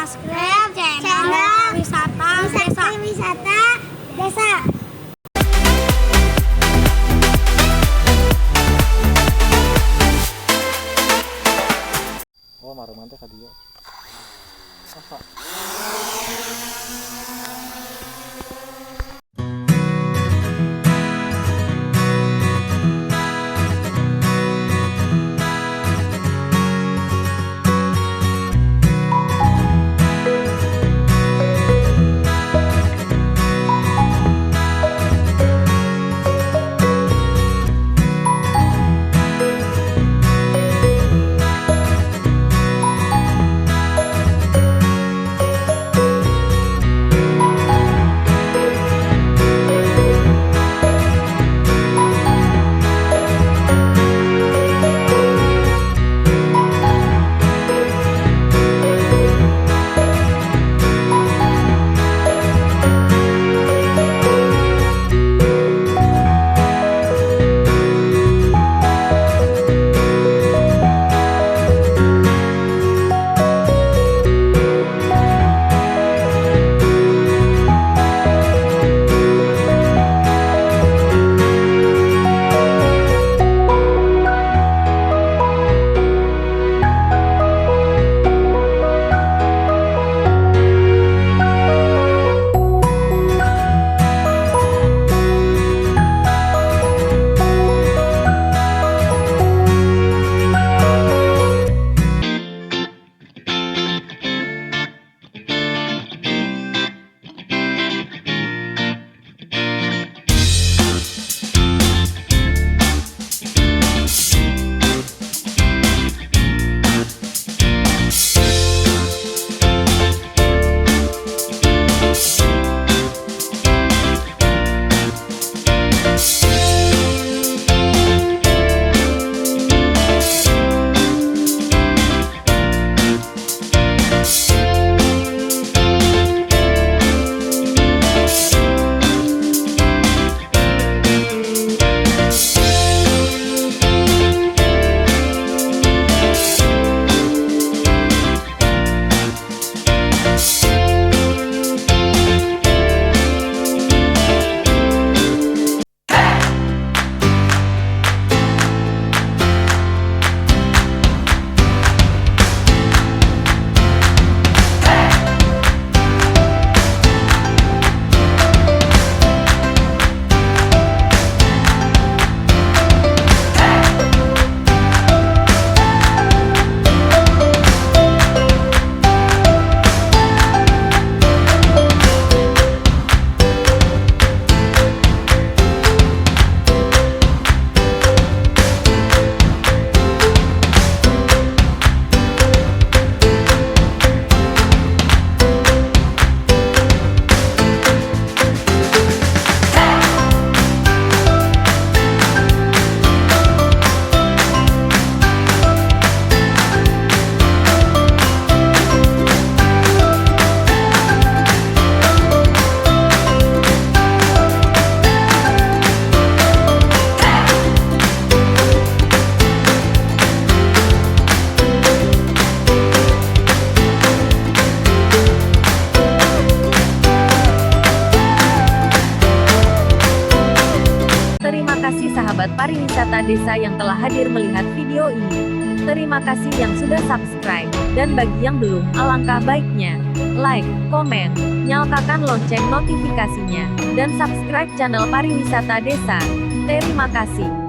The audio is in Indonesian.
subscribe channel Pariwisata Desa. Oh, maruman teh ka dieu. Apa? Terima kasih sahabat pariwisata desa yang telah hadir melihat video ini. Terima kasih yang sudah subscribe, dan bagi yang belum, alangkah baiknya like, komen, nyalakan lonceng notifikasinya, dan subscribe channel Pariwisata Desa. Terima kasih.